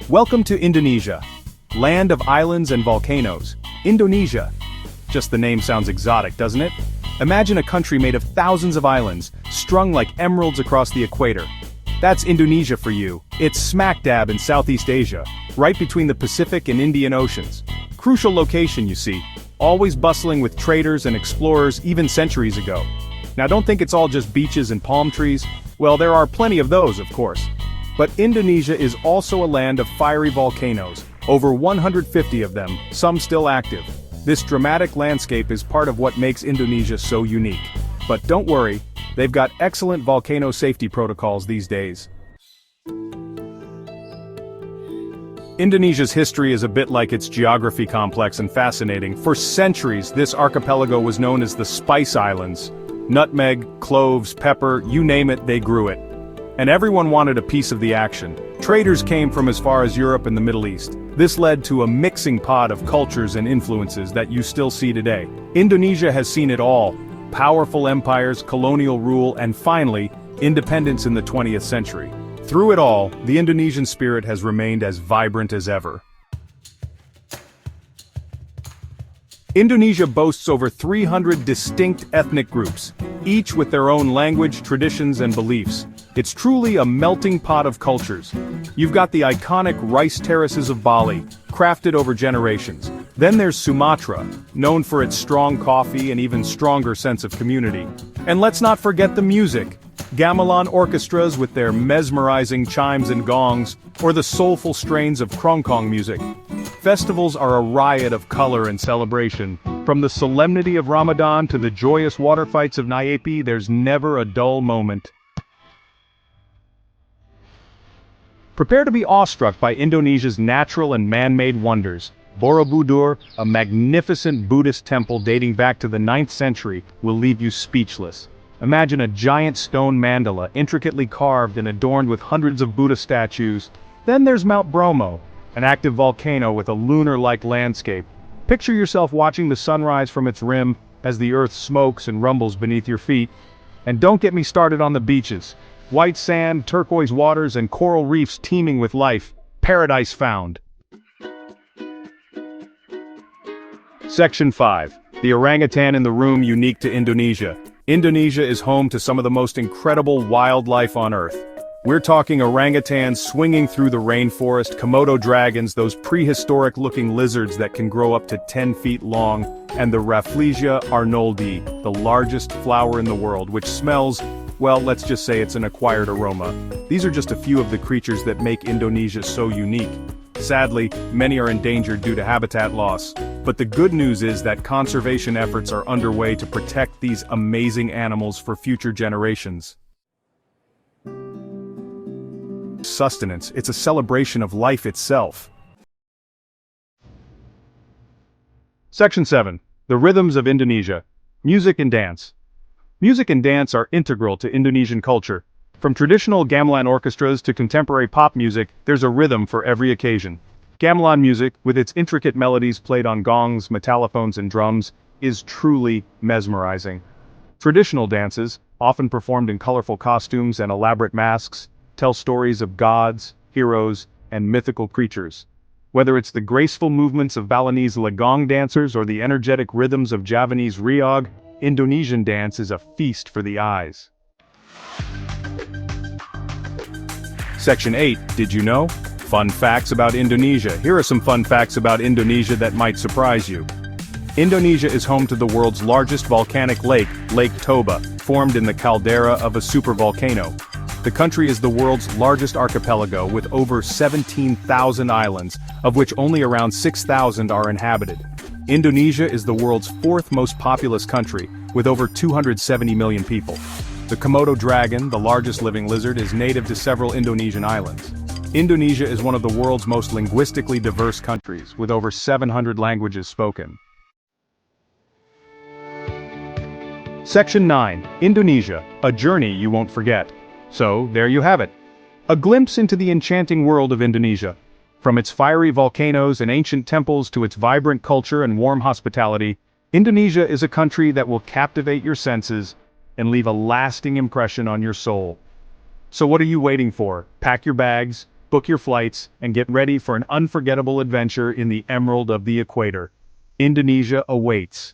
Welcome to Indonesia, land of islands and volcanoes. Indonesia. Just the name sounds exotic, doesn't it? Imagine a country made of thousands of islands, strung like emeralds across the equator. That's Indonesia for you. It's smack dab in Southeast Asia, right between the Pacific and Indian Oceans. Crucial location, you see, always bustling with traders and explorers even centuries ago. Now don't think it's all just beaches and palm trees. Well, there are plenty of those, of course. But Indonesia is also a land of fiery volcanoes, over 150 of them, some still active. This dramatic landscape is part of what makes Indonesia so unique. But don't worry, they've got excellent volcano safety protocols these days. Indonesia's history is a bit like its geography, complex and fascinating. For centuries, this archipelago was known as the Spice Islands. Nutmeg, cloves, pepper, you name it, they grew it. And everyone wanted a piece of the action. Traders came from as far as Europe and the Middle East. This led to a mixing pot of cultures and influences that you still see today. Indonesia has seen it all: powerful empires, colonial rule, and finally, independence in the 20th century. Through it all, the Indonesian spirit has remained as vibrant as ever. Indonesia boasts over 300 distinct ethnic groups, each with their own language, traditions, and beliefs. It's truly a melting pot of cultures. You've got the iconic rice terraces of Bali, crafted over generations. Then there's Sumatra, known for its strong coffee and even stronger sense of community. And let's not forget the music. Gamelan orchestras with their mesmerizing chimes and gongs, or the soulful strains of krongkong music. Festivals are a riot of color and celebration. From the solemnity of Ramadan to the joyous water fights of Nyepi, there's never a dull moment. Prepare to be awestruck by Indonesia's natural and man-made wonders. Borobudur, a magnificent Buddhist temple dating back to the 9th century, will leave you speechless. Imagine a giant stone mandala intricately carved and adorned with hundreds of Buddha statues. Then there's Mount Bromo, an active volcano with a lunar-like landscape. Picture yourself watching the sunrise from its rim as the earth smokes and rumbles beneath your feet. And don't get me started on the beaches. White sand, turquoise waters, and coral reefs teeming with life. Paradise found. Section 5. The orangutan in the room unique to Indonesia. Indonesia is home to some of the most incredible wildlife on Earth. We're talking orangutans swinging through the rainforest, Komodo dragons, those prehistoric-looking lizards that can grow up to 10 feet long, and the Rafflesia arnoldi, the largest flower in the world, which smells, well, let's just say it's an acquired aroma. These are just a few of the creatures that make Indonesia so unique. Sadly, many are endangered due to habitat loss. But the good news is that conservation efforts are underway to protect these amazing animals for future generations. Sustenance, it's a celebration of life itself. Section 7. The rhythms of Indonesia. Music and dance. Music and dance are integral to Indonesian culture. From traditional gamelan orchestras to contemporary pop music, there's a rhythm for every occasion. Gamelan music, with its intricate melodies played on gongs, metallophones, and drums, is truly mesmerizing. Traditional dances, often performed in colorful costumes and elaborate masks, tell stories of gods, heroes, and mythical creatures. Whether it's the graceful movements of Balinese legong dancers or the energetic rhythms of Javanese riog, Indonesian dance is a feast for the eyes. Section 8. Did you know? Fun facts about Indonesia. Here are some fun facts about Indonesia that might surprise you. Indonesia is home to the world's largest volcanic lake, Lake Toba, formed in the caldera of a supervolcano. The country is the world's largest archipelago with over 17,000 islands, of which only around 6,000 are inhabited. Indonesia is the world's 4th most populous country, with over 270 million people. The Komodo dragon, the largest living lizard, is native to several Indonesian islands. Indonesia is one of the world's most linguistically diverse countries, with over 700 languages spoken. Section 9. Indonesia, a journey you won't forget. So, there you have it. A glimpse into the enchanting world of Indonesia. From its fiery volcanoes and ancient temples to its vibrant culture and warm hospitality, Indonesia is a country that will captivate your senses and leave a lasting impression on your soul. So what are you waiting for? Pack your bags, Book your flights and get ready for an unforgettable adventure in the Emerald of the Equator. Indonesia awaits.